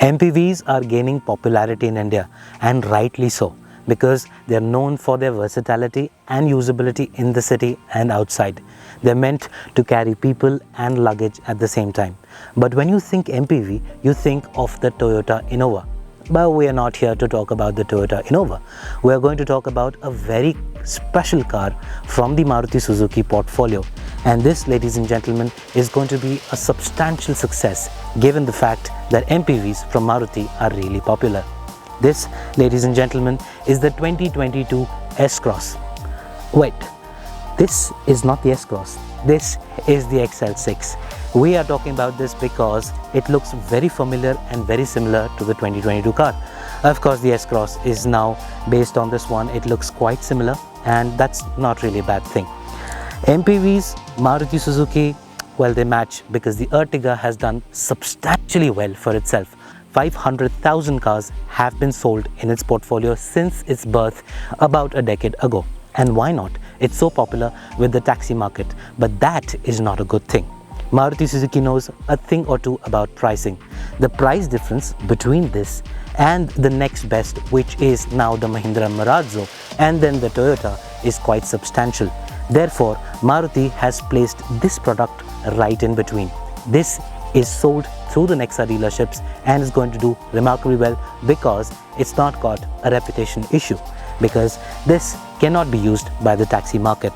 MPVs are gaining popularity in India, and rightly so, because they are known for their versatility and usability in the city and outside. They're meant to carry people and luggage at the same time. But when you think MPV, you think of the Toyota Innova. But we are not here to talk about the Toyota Innova. We are going to talk about a very special car from the Maruti Suzuki portfolio. And this, ladies and gentlemen, is going to be a substantial success given the fact that MPVs from Maruti are really popular. This, ladies and gentlemen, is the 2022 S-Cross. Wait, this is not the S-Cross. This is the XL6. We are talking about this because it looks very familiar and very similar to the 2022 car. Of course, the S-Cross is now based on this one. It looks quite similar, and that's not really a bad thing. MPVs, Maruti Suzuki, well, they match because the Ertiga has done substantially well for itself. 500,000 cars have been sold in its portfolio since its birth about a decade ago. And why not? It's so popular with the taxi market, but that is not a good thing. Maruti Suzuki knows a thing or two about pricing. The price difference between this and the next best, which is now the Mahindra Marazzo and then the Toyota, is quite substantial. Therefore, Maruti has placed this product right in between. This is sold through the Nexa dealerships and is going to do remarkably well because it's not got a reputation issue, because this cannot be used by the taxi market.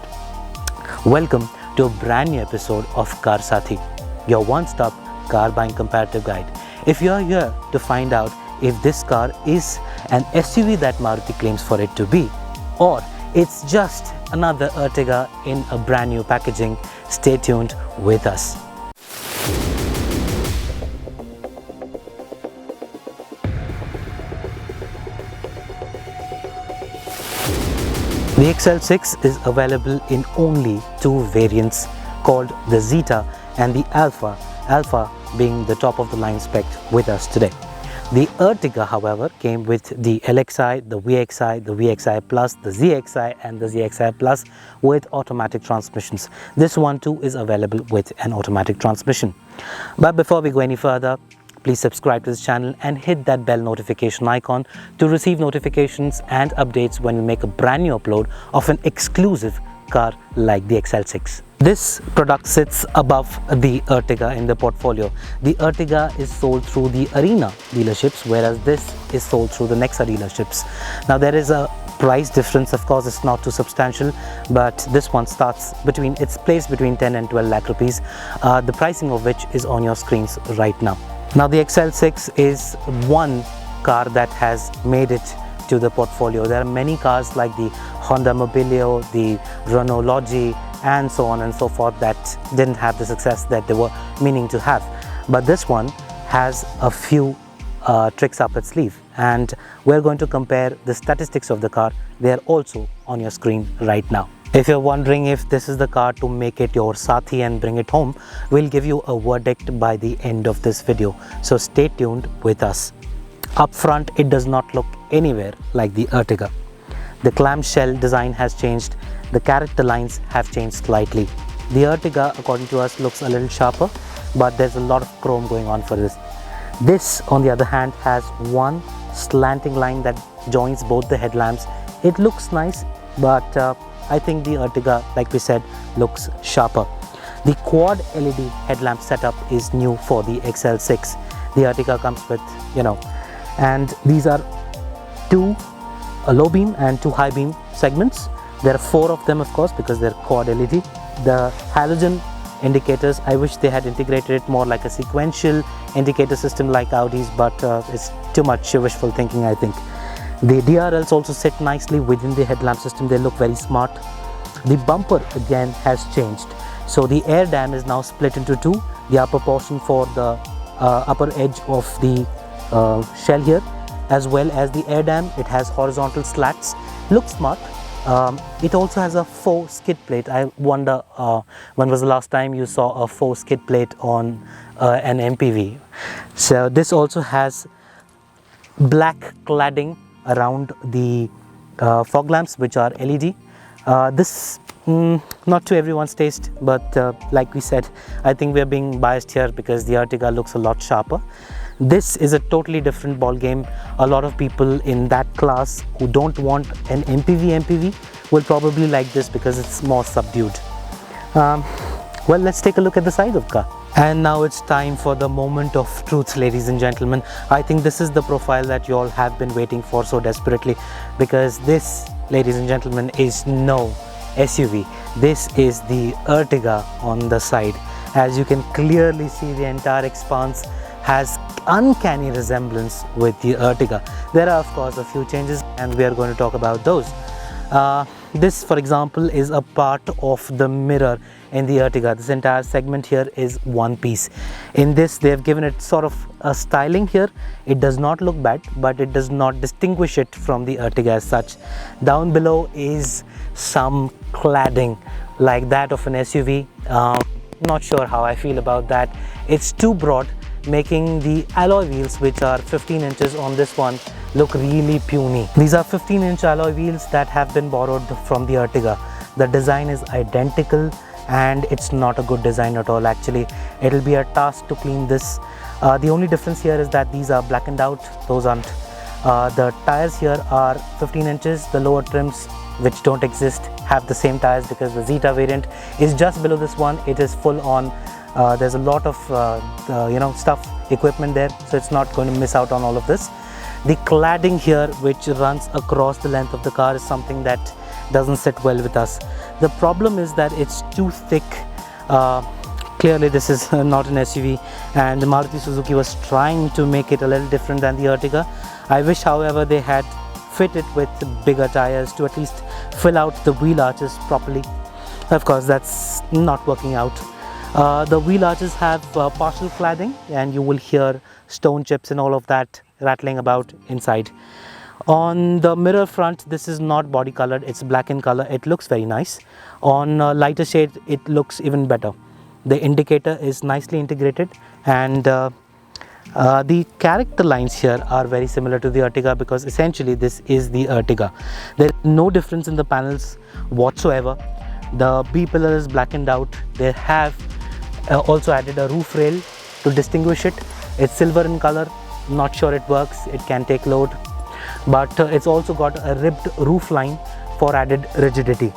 Welcome to a brand new episode of Car Sathi, your one-stop car buying comparative guide. If you are here to find out if this car is an SUV that Maruti claims for it to be, or it's just another Ertiga in a brand new packaging, stay tuned with us. The XL6 is available in only two variants called the Zeta and the Alpha, Alpha being the top of the line spec with us today. The Ertiga, however, came with the LXi, the VXi, the VXi Plus, the ZXi and the ZXi Plus with automatic transmissions. This one too is available with an automatic transmission. But before we go any further, please subscribe to this channel and hit that bell notification icon to receive notifications and updates when we make a brand new upload of an exclusive car like the XL6. This product sits above the Ertiga in the portfolio. The Ertiga is sold through the Arena dealerships, whereas this is sold through the Nexa dealerships. Now there is a price difference, of course it's not too substantial, but this one starts between, it's placed between 10 and 12 lakh rupees, the pricing of which is on your screens right now. Now the XL6 is one car that has made it to the portfolio. There are many cars like the Honda Mobilio, the Renault Logi and so on and so forth that didn't have the success that they were meaning to have. But this one has a few tricks up its sleeve, and we're going to compare the statistics of the car. They are also on your screen right now. If you're wondering if this is the car to make it your Sathi and bring it home, we'll give you a verdict by the end of this video. So stay tuned with us. Up front, it does not look anywhere like the Ertiga. The clamshell design has changed. The character lines have changed slightly. The Ertiga, according to us, looks a little sharper, but there's a lot of chrome going on for this. This, on the other hand, has one slanting line that joins both the headlamps. It looks nice, but I think the Ertiga, like we said, looks sharper. The quad LED headlamp setup is new for the XL6. The Ertiga comes with, and these are two low beam and two high beam segments. There are four of them, of course, because they're quad LED. The halogen indicators, I wish they had integrated it more like a sequential indicator system like Audi's, but it's too much wishful thinking, I think. The DRLs also sit nicely within the headlamp system. They look very smart. The bumper again has changed. So the air dam is now split into two. The upper portion for the upper edge of the shell here, as well as the air dam. It has horizontal slats. Looks smart. It also has a faux skid plate. I wonder when was the last time you saw a faux skid plate on an MPV. So this also has black cladding around the fog lamps, which are LED. This not to everyone's taste, but like we said, I think we're being biased here because the Ertiga looks a lot sharper. This is a totally different ball game. A lot of people in that class who don't want an MPV will probably like this because it's more subdued. Well, let's take a look at the side of the car. And now it's time for the moment of truth, ladies and gentlemen. I think this is the profile that you all have been waiting for so desperately, because this, ladies and gentlemen, is no SUV. This is the Ertiga on the side. As you can clearly see, the entire expanse has uncanny resemblance with the Ertiga. There are of course a few changes and we are going to talk about those. This, for example, is a part of the mirror in the Ertiga. This entire segment here is one piece. In this, they have given it sort of a styling here. It does not look bad, but it does not distinguish it from the Ertiga as such. Down below is some cladding like that of an SUV. Not sure how I feel about that. It's too broad, making the alloy wheels, which are 15 inches on this one, look really puny. These are 15-inch alloy wheels that have been borrowed from the Ertiga. The design is identical and it's not a good design at all. Actually, it'll be a task to clean this. The only difference here is that these are blackened out, those aren't. The tires here are 15 inches. The lower trims, which don't exist, have the same tires because the Zeta variant is just below this one. It is full on. There's a lot of equipment there, so it's not going to miss out on all of this. The cladding here, which runs across the length of the car, is something that doesn't sit well with us. The problem is that it's too thick. Clearly this is not an SUV, and Maruti Suzuki was trying to make it a little different than the Ertiga. I wish, however, they had fit it with bigger tires to at least fill out the wheel arches properly. Of course, that's not working out. The wheel arches have partial cladding, and you will hear stone chips and all of that rattling about inside. On the mirror front, this is not body colored, it's black in color. It looks very nice. On lighter shade, it looks even better. The indicator is nicely integrated, and the character lines here are very similar to the Ertiga, because essentially this is the Ertiga. There is no difference in the panels whatsoever. The B pillar is blackened out. They have also added a roof rail to distinguish it. It's silver in color. Not sure it works. It can take load, but it's also got a ribbed roof line for added rigidity.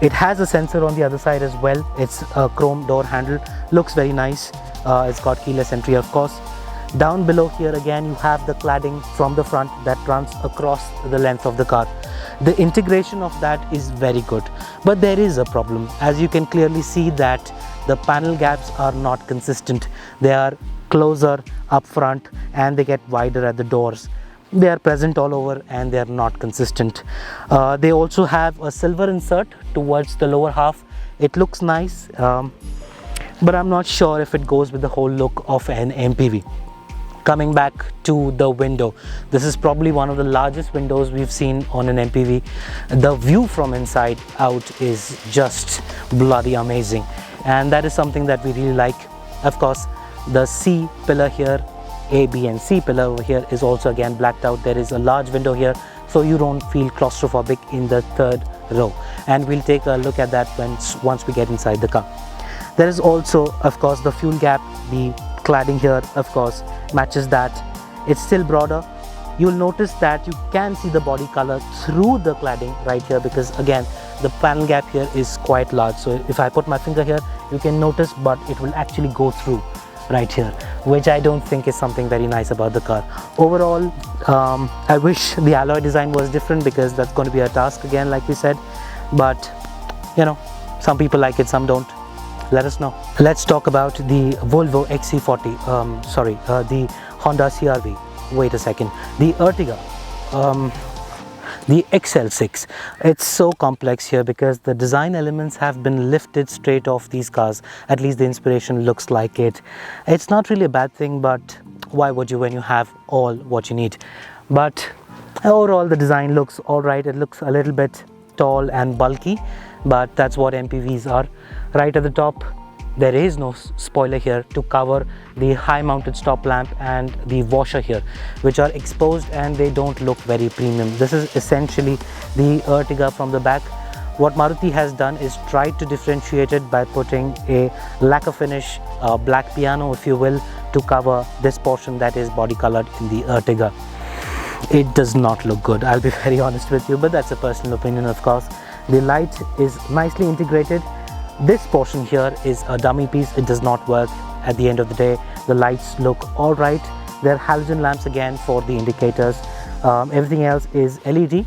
It has a sensor on the other side as well. It's a chrome door handle. Looks very nice. It's got keyless entry, of course. Down below here again, you have the cladding from the front that runs across the length of the car. The integration of that is very good, but there is a problem. As you can clearly see that the panel gaps are not consistent. They are closer up front and they get wider at the doors. They are present all over and they are not consistent. They also have a silver insert towards the lower half. It looks nice, but I'm not sure if it goes with the whole look of an MPV. Coming back to the window, this is probably one of the largest windows we've seen on an MPV. The view from inside out is just bloody amazing, and that is something that we really like. Of course, the C pillar here, A, B and C pillar over here is also again blacked out. There is a large window here, so you don't feel claustrophobic in the third row, and we'll take a look at that once we get inside the car. There is also, of course, the fuel gap. The cladding here, of course, matches that. It's still broader. You'll notice that you can see the body color through the cladding right here, because again the panel gap here is quite large. So if I put my finger here, you can notice, but it will actually go through right here, which I don't think is something very nice about the car. Overall, I wish the alloy design was different, because that's going to be a task again, like we said, but you know, some people like it, some don't. Let us know. Let's talk about the Volvo XC40, the Honda CR-V. Wait a second, the Ertiga, the XL6. It's so complex here because the design elements have been lifted straight off these cars. At least the inspiration looks like it. It's not really a bad thing, but why would you when you have all what you need? But overall the design looks alright. It looks a little bit tall and bulky, but that's what MPVs are. Right at the top, there is no spoiler here to cover the high mounted stop lamp and the washer here, which are exposed and they don't look very premium. This is essentially the Ertiga from the back. what Maruti has done is tried to differentiate it by putting a lacquer finish, black piano if you will, to cover this portion that is body colored in the Ertiga. It does not look good, I'll be very honest with you, but that's a personal opinion of course. The light is nicely integrated. This portion here is a dummy piece, it does not work. At the end of the day, the lights look alright. There are halogen lamps again for the indicators. Everything else is LED.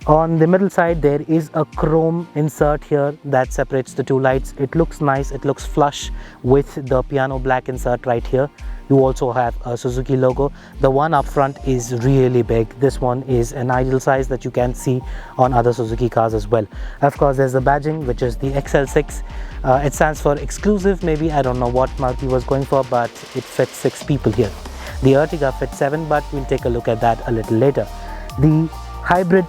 On the middle side there is a chrome insert here that separates the two lights. It looks nice, it looks flush with the piano black insert right here. You also have a Suzuki logo. The one up front is really big. This one is an ideal size that you can see on other Suzuki cars as well. Of course there's the badging, which is the XL6. It stands for exclusive, maybe, I don't know what Maruti was going for, but it fits 6 people here. The Ertiga fits 7, but we'll take a look at that a little later. The hybrid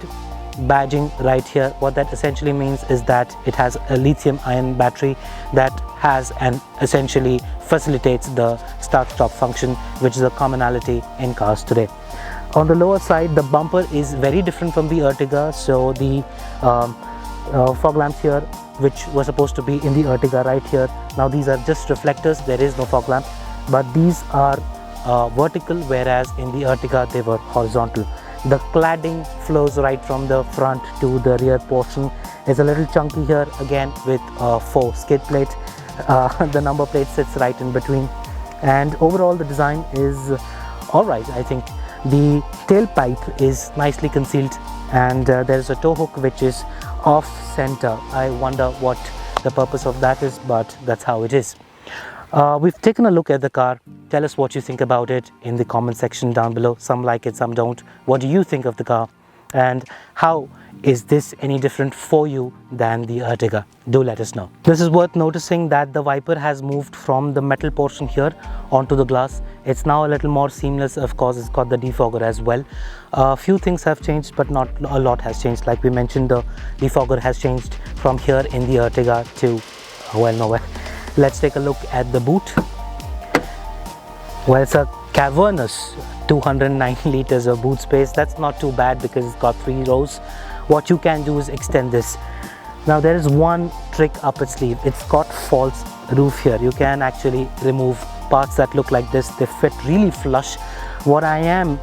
badging right here, what that essentially means is that it has a lithium ion battery that has and essentially facilitates the start stop function, which is a commonality in cars today. On the lower side, the bumper is very different from the Ertiga. So the fog lamps here, which were supposed to be in the Ertiga right here, now these are just reflectors, there is no fog lamp, but these are vertical, whereas in the Ertiga they were horizontal. The cladding flows right from the front to the rear portion. It's a little chunky here again with 4 skid plates. The number plate sits right in between, and overall the design is alright. I think the tailpipe is nicely concealed, and there is a tow hook which is off center. I wonder what the purpose of that is, but that's how it is. We've taken a look at the car. Tell us what you think about it in the comment section down below. Some like it, some don't. What do you think of the car, and how is this any different for you than the Ertiga? Do let us know. This is worth noticing that the wiper has moved from the metal portion here onto the glass. It's now a little more seamless. Of course, it's got the defogger as well. A few things have changed, but not a lot has changed. Like we mentioned, the defogger has changed from here in the Ertiga to, well, nowhere. Let's take a look at the boot. Well, it's a cavernous 209 liters of boot space. That's not too bad because it's got 3 rows. What you can do is extend this. Now there is one trick up its sleeve. It's got false roof here. You can actually remove parts that look like this. They fit really flush. What I am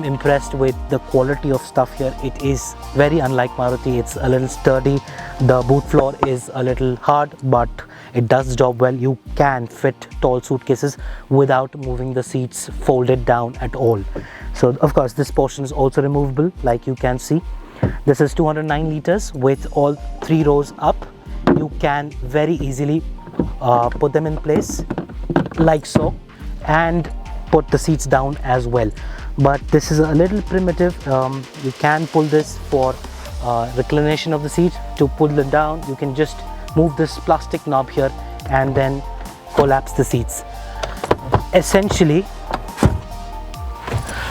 impressed with the quality of stuff here. It is very unlike Maruti. It's a little sturdy. The boot floor is a little hard, but it does the job well. You can fit tall suitcases without moving the seats folded down at all. So of course this portion is also removable, like you can see. This is 209 liters with all 3 rows up. You can very easily put them in place like so, and put the seats down as well. But this is a little primitive. You can pull this for reclination of the seat. To pull them down, you can just move this plastic knob here and then collapse the seats. Essentially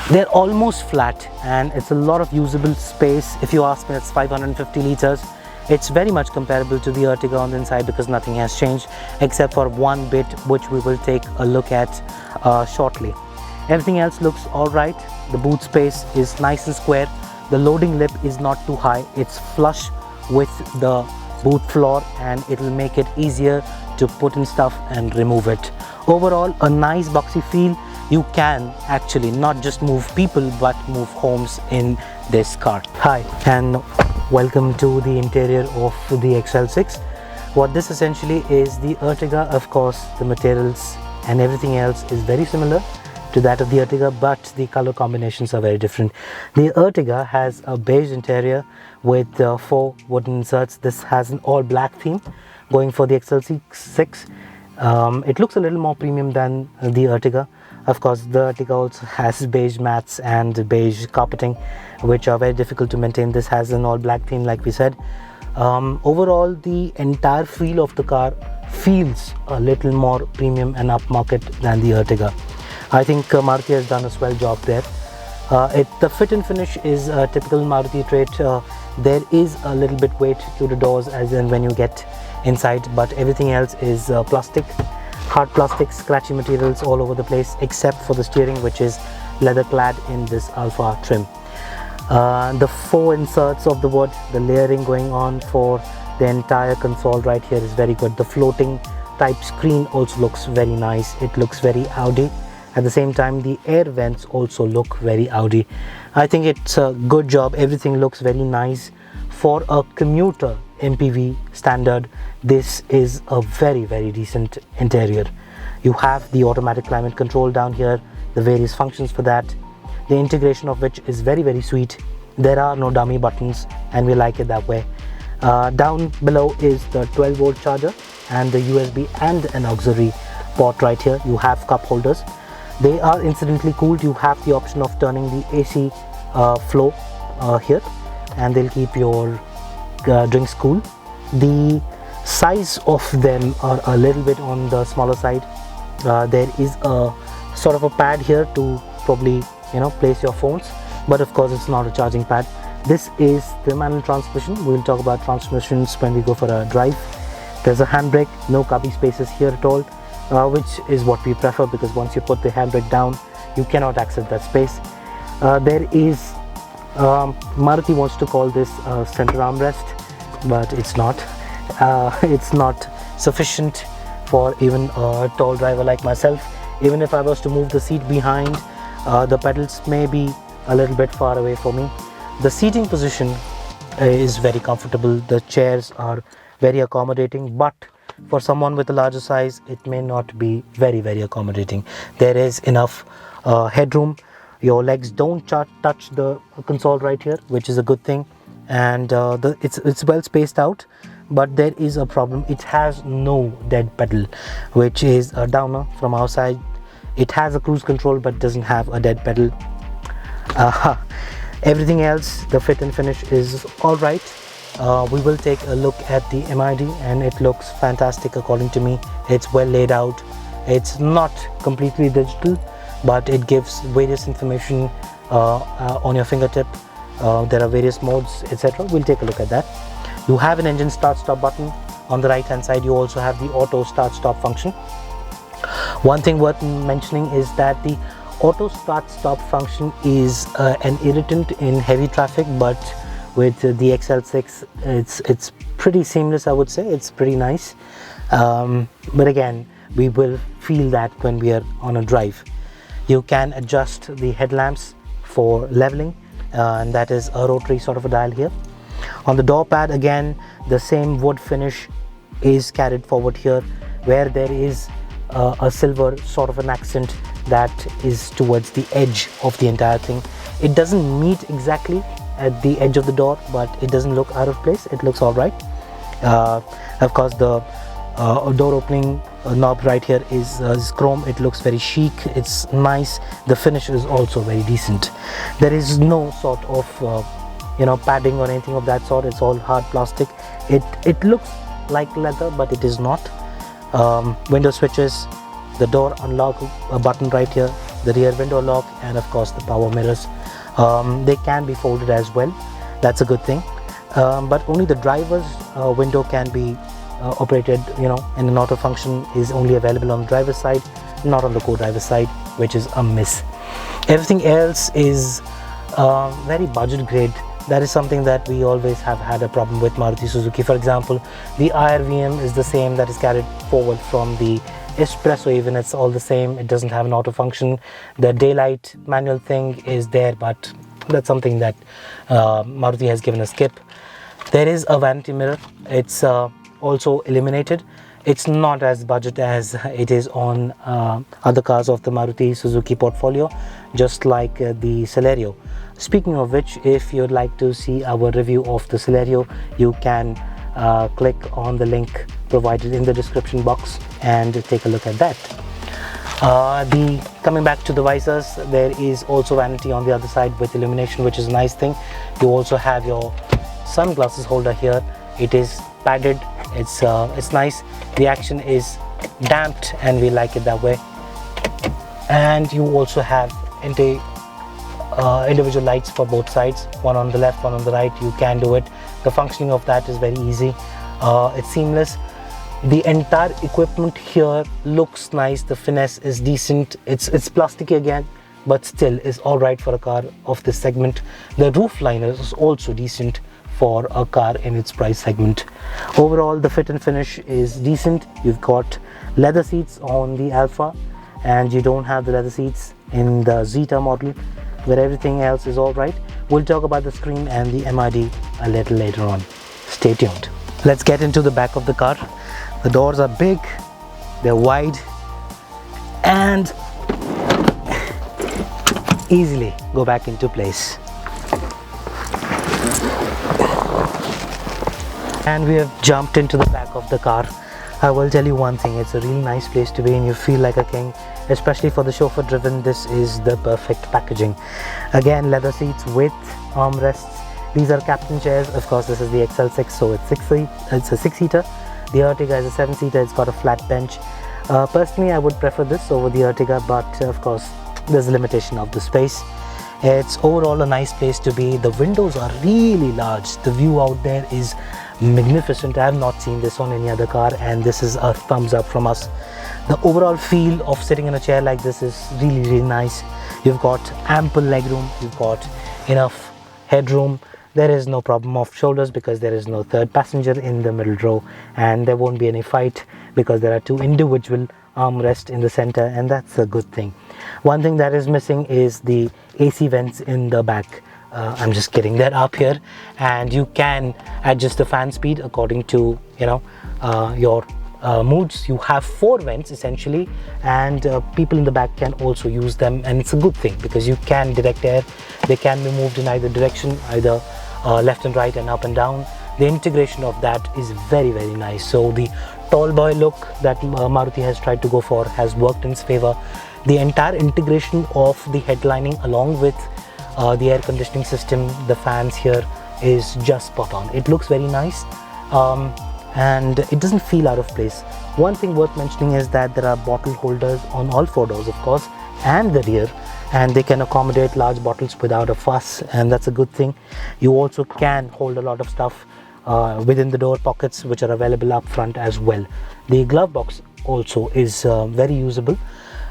they're almost flat, and it's a lot of usable space. If you ask me, it's 550 liters. It's very much comparable to the Ertiga on the inside because nothing has changed except for one bit, which we will take a look at shortly. Everything else looks alright. The boot space is nice and square. The loading lip is not too high. It's flush with the boot floor, and it will make it easier to put in stuff and remove it. Overall, a nice boxy feel. You can actually not just move people but move homes in this car. Hi and welcome to the interior of the XL6. What this essentially is the Ertiga. Of course, the materials and everything else is very similar to that of the Ertiga, but the color combinations are very different. The Ertiga has a beige interior with 4 wooden inserts. This has an all black theme going for the XL6. It looks a little more premium than the Ertiga. Of course, the Ertiga also has beige mats and beige carpeting, which are very difficult to maintain. This has an all black theme, like we said. Overall, the entire feel of the car feels a little more premium and upmarket than the Ertiga. I think Maruti has done a swell job there. The fit and finish is a typical Maruti trait. There is a little bit weight to the doors as in when you get inside, but everything else is plastic, hard plastic, scratchy materials all over the place except for the steering, which is leather clad in this Alpha trim. The 4 inserts of the wood, the layering going on for the entire console right here is very good. The floating type screen also looks very nice. It looks very Audi. At the same time, the air vents also look very Audi. I think it's a good job. Everything looks very nice. For a commuter MPV standard, this is a very decent interior. You have the automatic climate control down here, the various functions for that, the integration of which is very sweet. There are no dummy buttons and we like it that way. Down below is the 12-volt charger and the USB and an auxiliary port right here. You have cup holders. They are incidentally cooled. You have the option of turning the AC flow here, and they'll keep your drinks cool. The size of them are a little bit on the smaller side. There is a sort of a pad here to probably place your phones, but of course it's not a charging pad. This is the manual transmission. We'll talk about transmissions when we go for a drive. There's a handbrake, no cubby spaces here at all, which is what we prefer, because once you put the handbrake down, you cannot access that space. There is Maruti wants to call this center armrest, but it's not. It's not sufficient for even a tall driver like myself. Even if I was to move the seat behind, the pedals may be a little bit far away for me. The seating position is very comfortable. The chairs are very accommodating, but for someone with a larger size, it may not be very accommodating. There is enough headroom. Your legs don't touch the console right here, which is a good thing, and it's well spaced out. But there is a problem. It has no dead pedal, which is a downer from our side. It has a cruise control but doesn't have a dead pedal. Everything else, the fit and finish is all right. We will take a look at the MID, and it looks fantastic according to me. It's well laid out. It's not completely digital, but it gives various information on your fingertip. There are various modes, etc. We'll take a look at that. You have an engine start stop button. On the right hand side, you also have the auto start stop function. One thing worth mentioning is that the auto start stop function is an irritant in heavy traffic, but with the XL6 it's pretty seamless. I would say it's pretty nice, but again, we will feel that when we are on a drive. You can adjust the headlamps for leveling, and that is a rotary sort of a dial here. On the door pad, again, the same wood finish is carried forward here, where there is a silver sort of an accent that is towards the edge of the entire thing. It doesn't meet exactly at the edge of the door, but it doesn't look out of place. It looks all right. Of course, the door opening knob right here is chrome. It looks very chic. It's nice. The finish is also very decent. There is no sort of padding or anything of that sort. It's all hard plastic. It looks like leather, but it is not. Window switches, the door unlock button right here, the rear window lock, and of course the power mirrors. They can be folded as well. That's a good thing. But only the driver's window can be operated, in an auto function, is only available on the driver's side, not on the co-driver's side, which is a miss. Everything else is very budget grade. That is something that we always have had a problem with Maruti Suzuki. For example, the IRVM is the same that is carried forward from the Espresso. Even it's all the same. It doesn't have an auto function. The daylight manual thing is there, but that's something that Maruti has given a skip. There is a vanity mirror. It's also illuminated. It's not as budget as it is on other cars of the Maruti Suzuki portfolio, just like the Celerio. Speaking of which, if you'd like to see our review of the Celerio, you can click on the link provided in the description box and take a look at that. Coming back to the visors, there is also vanity on the other side with illumination, which is a nice thing. You also have your sunglasses holder here. It is padded. It's nice. The action is damped, and we like it that way. And you also have individual lights for both sides, one on the left, one on the right. You can do it. The functioning of that is very easy. It's seamless. The entire equipment here looks nice. The finesse is decent. It's plasticky again, but still is all right for a car of this segment. The roof liner is also decent for a car in its price segment. Overall, the fit and finish is decent. You've got leather seats on the Alpha, and you don't have the leather seats in the Zeta model, where everything else is all right. We'll talk about the screen and the MID a little later on. Stay tuned. Let's get into the back of the car. The doors are big, they're wide, and easily go back into place. And we have jumped into the back of the car. I will tell you one thing, it's a really nice place to be and you feel like a king, especially for the chauffeur driven. This is the perfect packaging. Again, leather seats with armrests. These are captain chairs. Of course, this is the XL6, so it's a six-seater. The Ertiga is a seven-seater. It's got a flat bench. Personally, I would prefer this over the Ertiga, but of course there's a limitation of the space. It's overall a nice place to be. The windows are really large. The view out there is magnificent. I have not seen this on any other car, and this is a thumbs up from us. The overall feel of sitting in a chair like this is really nice. You've got ample legroom, you've got enough headroom. There is no problem of shoulders because there is no third passenger in the middle row, and there won't be any fight because there are two individual armrests in the center, and that's a good thing. One thing that is missing is the AC vents in the back. I'm just getting that up here, and you can adjust the fan speed according to your moods. You have 4 vents essentially, and people in the back can also use them, and it's a good thing because you can direct air. They can be moved in either direction, either left and right and up and down. The integration of that is very nice. So the tall boy look that Maruti has tried to go for has worked in its favor. The entire integration of the headlining along with the air conditioning system, the fans here, is just spot on. It looks very nice, and it doesn't feel out of place. One thing worth mentioning is that there are bottle holders on all 4 doors, of course, and the rear, and they can accommodate large bottles without a fuss, and that's a good thing. You also can hold a lot of stuff within the door pockets, which are available up front as well. The glove box also is very usable.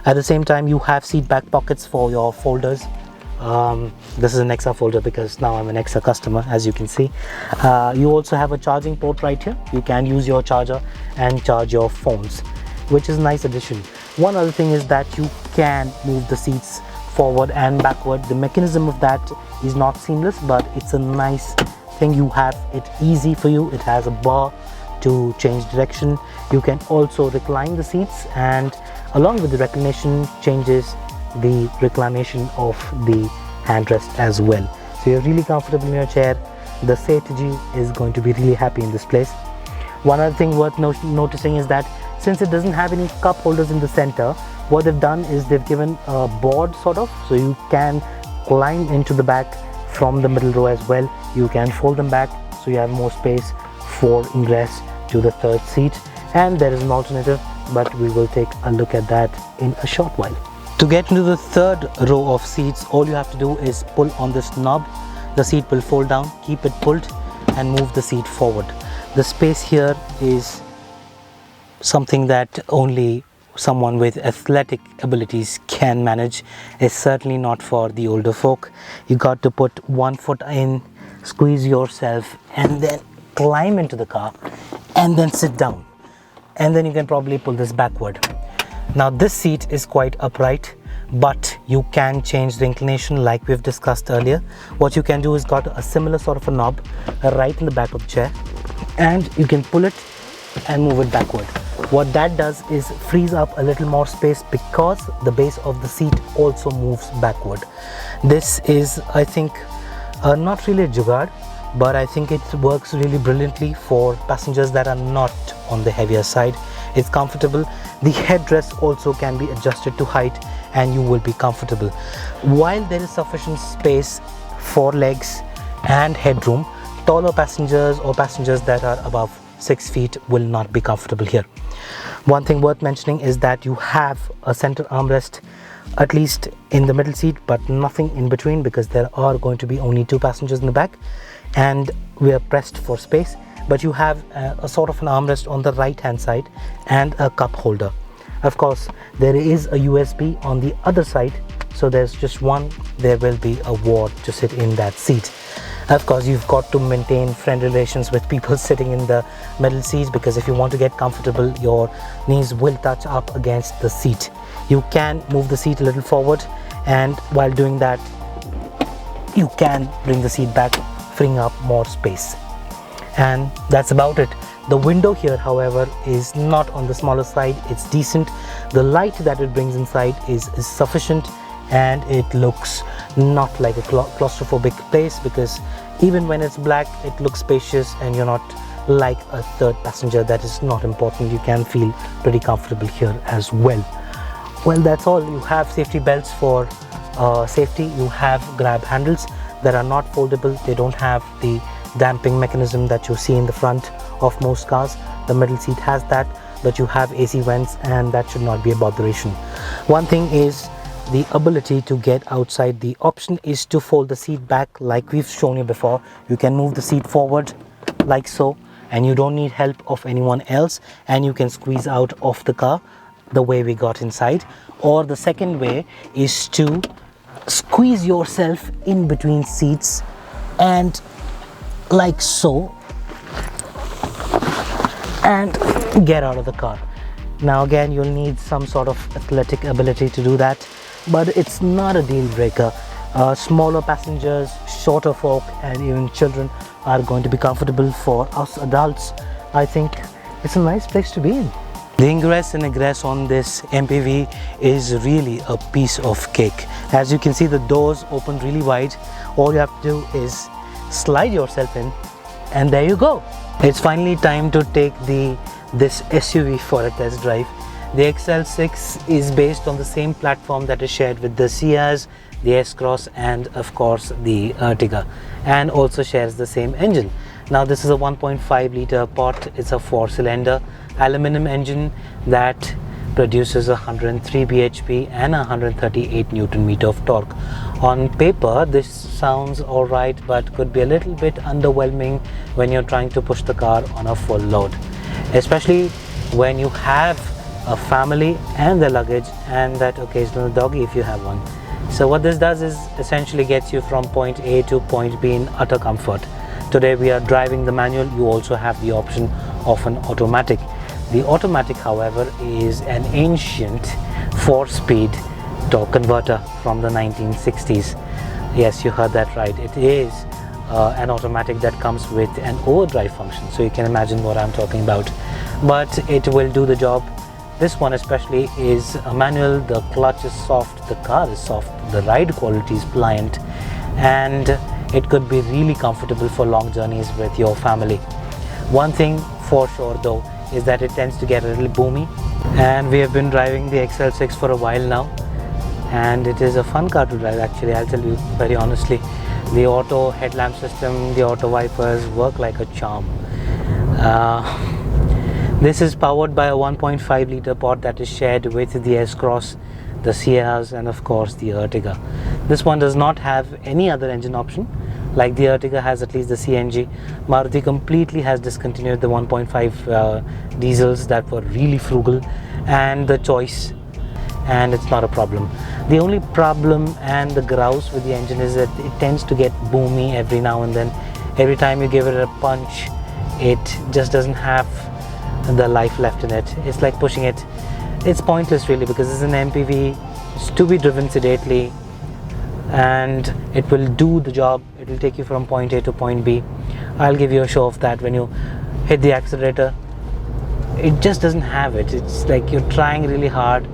At the same time, you have seat back pockets for your folders. This is a Nexa folder because now I'm an Nexa customer, as you can see. You also have a charging port right here. You can use your charger and charge your phones, which is a nice addition. One other thing is that you can move the seats forward and backward. The mechanism of that is not seamless, but it's a nice thing. You have it easy for you. It has a bar to change direction. You can also recline the seats, and along with the reclination changes the reclination of the handrest as well. So you're really comfortable in your chair. The Safety is going to be really happy in this place. One other thing worth noticing is that since it doesn't have any cup holders in the center, what they've done is they've given a board sort of, so you can climb into the back from the middle row as well. You can fold them back so you have more space for ingress to the third seat, and there is an alternative, but we will take a look at that in a short while. To get into the third row of seats, all you have to do is pull on this knob. The seat will fold down, keep it pulled, and move the seat forward. The space here is something that only someone with athletic abilities can manage. It's certainly not for the older folk. You got to put 1 foot in, squeeze yourself, and then climb into the car, and then sit down. And then you can probably pull this backward. Now this seat is quite upright, but you can change the inclination like we've discussed earlier. What you can do is got a similar sort of a knob right in the back of the chair, and you can pull it and move it backward. What that does is frees up a little more space because the base of the seat also moves backward. This is, I think, not really a jugaad, but I think it works really brilliantly for passengers that are not on the heavier side. It's comfortable. The headrest also can be adjusted to height, and you will be comfortable. While there is sufficient space for legs and headroom, taller passengers or passengers that are above 6 feet will not be comfortable here. One thing worth mentioning is that you have a center armrest, at least in the middle seat, but nothing in between because there are going to be only 2 passengers in the back, and we are pressed for space. But you have a sort of an armrest on the right hand side and a cup holder. Of course, there is a USB on the other side, so there's just one. There will be a ward to sit in that seat. Of course, you've got to maintain friend relations with people sitting in the middle seats, because if you want to get comfortable, your knees will touch up against the seat. You can move the seat a little forward, and while doing that, you can bring the seat back, freeing up more space. And that's about it. The window here, however, is not on the smaller side. It's decent. The light that it brings inside is sufficient, and it looks not like a claustrophobic place, because even when it's black, it looks spacious and you're not like a third passenger. That is not important. You can feel pretty comfortable here as well. Well, that's all. You have safety belts for safety. You have grab handles that are not foldable. They don't have the damping mechanism that you see in the front of most cars. The middle seat has that, but you have AC vents, and that should not be a botheration. One thing is the ability to get outside. The option is to fold the seat back like we've shown you before. You can move the seat forward like so, and you don't need help of anyone else, and you can squeeze out of the car the way we got inside. Or the second way is to squeeze yourself in between seats, and like so, and get out of the car. Now again, you'll need some sort of athletic ability to do that, but it's not a deal breaker. Smaller passengers, shorter folk, and even children are going to be comfortable. For us adults, I think it's a nice place to be in. The ingress and egress on this MPV is really a piece of cake. As you can see, the doors open really wide. All you have to do is slide yourself in, and there you go. It's finally time to take this SUV for a test drive. The XL6 is based on the same platform that is shared with the Ciaz, the S-Cross, and of course the Ertiga, and also shares the same engine. Now this is a 1.5 litre pot. It's a 4-cylinder aluminum engine that produces 103 bhp and 138 Newton meter of torque. On paper this sounds alright, but could be a little bit underwhelming when you're trying to push the car on a full load, especially when you have a family and their luggage and that occasional doggy if you have one. So what this does is essentially gets you from point A to point B in utter comfort. Today we are driving the manual. You also have the option of an automatic. The automatic, however, is an ancient 4-speed torque converter from the 1960s. Yes, you heard that right. It is an automatic that comes with an overdrive function, so you can imagine what I'm talking about. But it will do the job. This one especially is a manual. The clutch is soft, the car is soft, the ride quality is pliant, and it could be really comfortable for long journeys with your family. One thing for sure though is that it tends to get a little boomy, and we have been driving the XL6 for a while now, and it is a fun car to drive actually. I'll tell you very honestly. The auto headlamp system, the auto wipers work like a charm. This is powered by a 1.5 litre pot that is shared with the S-Cross, the Ciaz, and of course the Ertiga. This one does not have any other engine option like the Ertiga has, at least the CNG. Maruti completely has discontinued the 1.5 diesels that were really frugal and the choice, and it's not a problem. The only problem and the grouse with the engine is that it tends to get boomy every now and then. Every time you give it a punch, it just doesn't have the life left in it. It's like pushing it. It's pointless really, because it's an MPV. It's to be driven sedately, and it will do the job. It will take you from point A to point B. I'll give you a show of that. When you hit the accelerator, it just doesn't have it. It's like you're trying really hard,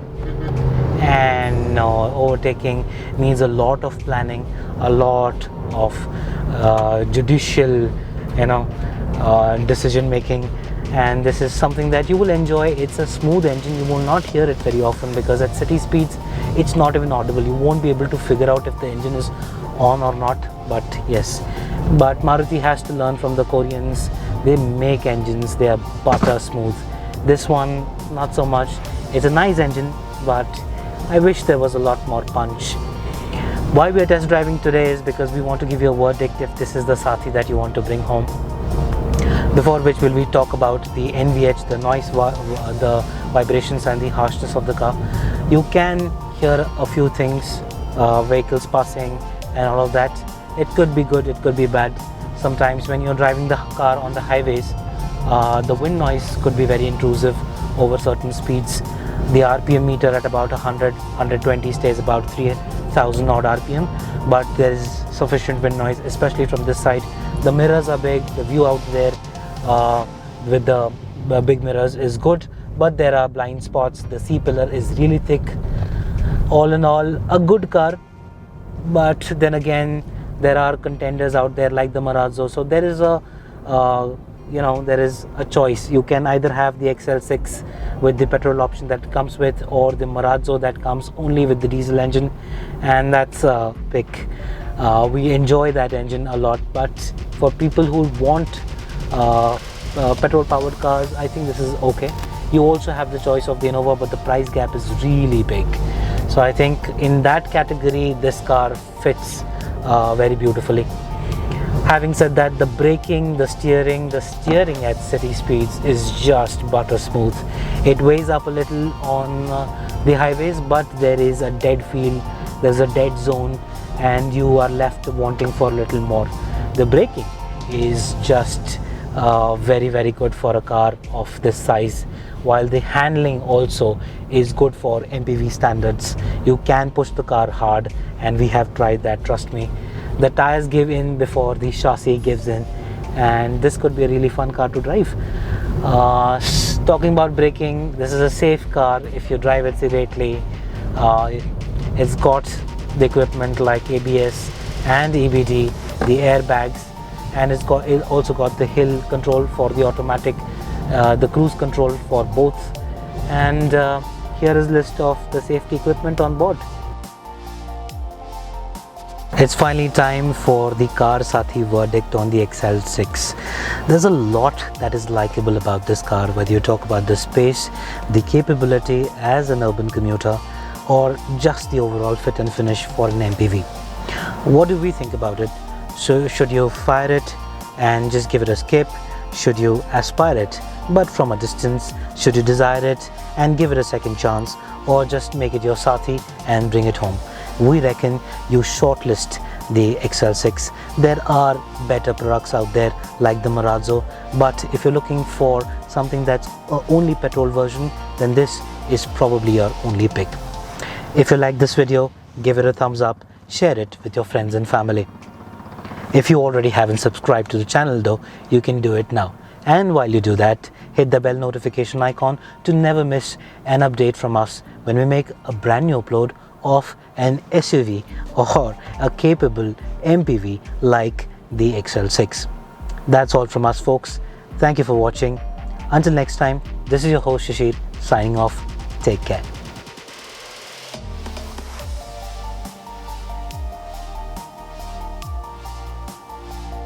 and no, overtaking needs a lot of planning, a lot of judicial, decision making, and this is something that you will enjoy. It's a smooth engine. You will not hear it very often because at city speeds it's not even audible. You won't be able to figure out if the engine is on or not. But yes, but Maruti has to learn from the Koreans. They make engines, they are butter smooth. This one not so much. It's a nice engine, but I wish there was a lot more punch. Why we are test driving today is because we want to give you a verdict if this is the Saathi that you want to bring home. before which will we talk about the NVH, the noise, the vibrations and the harshness of the car. You can hear a few things, vehicles passing and all of that. It could be good, it could be bad. Sometimes when you're driving the car on the highways, the wind noise could be very intrusive over certain speeds. The RPM meter at about 100-120 stays about 3000 odd RPM, but there is sufficient wind noise, especially from this side. The mirrors are big, the view out there with the big mirrors is good, but there are blind spots. The C-pillar is really thick. All in all, a good car, but then again there are contenders out there like the Marazzo. So there is a there is a choice. You can either have the XL6 with the petrol option that comes with, or the Marazzo that comes only with the diesel engine, and that's a pick. We enjoy that engine a lot, but for people who want petrol powered cars, I think this is okay. You also have the choice of the Innova, but the price gap is really big. So I think in that category this car fits very beautifully. Having said that, the braking, the steering at city speeds is just butter smooth. It weighs up a little on the highways, but there is a dead feel, there's a dead zone, and you are left wanting for a little more. The braking is just very good for a car of this size, while the handling also is good for MPV standards. You can push the car hard, and we have tried that, trust me. The tires give in before the chassis gives in, and this could be a really fun car to drive. Talking about braking, this is a safe car if you drive it sedately. It's got the equipment like ABS and EBD, the airbags, and it also got the hill control for the automatic, the cruise control for both. And here is a list of the safety equipment on board. It's finally time for the Car Sathi verdict on the XL6. There's a lot that is likable about this car, whether you talk about the space, the capability as an urban commuter, or just the overall fit and finish for an MPV. What do we think about it? So should you fire it and just give it a skip? Should you aspire it but from a distance? Should you desire it and give it a second chance, or just make it your Sathi and bring it home? We reckon you shortlist the XL6. There are better products out there like the Marazzo, but if you're looking for something that's only petrol version, then this is probably your only pick. If you like this video, give it a thumbs up, share it with your friends and family. If you already haven't subscribed to the channel though, you can do it now. And while you do that, hit the bell notification icon to never miss an update from us when we make a brand new upload of an SUV or a capable MPV like the XL6. That's all from us, folks. Thank you for watching. Until next time, this is your host Shishir signing off. Take care.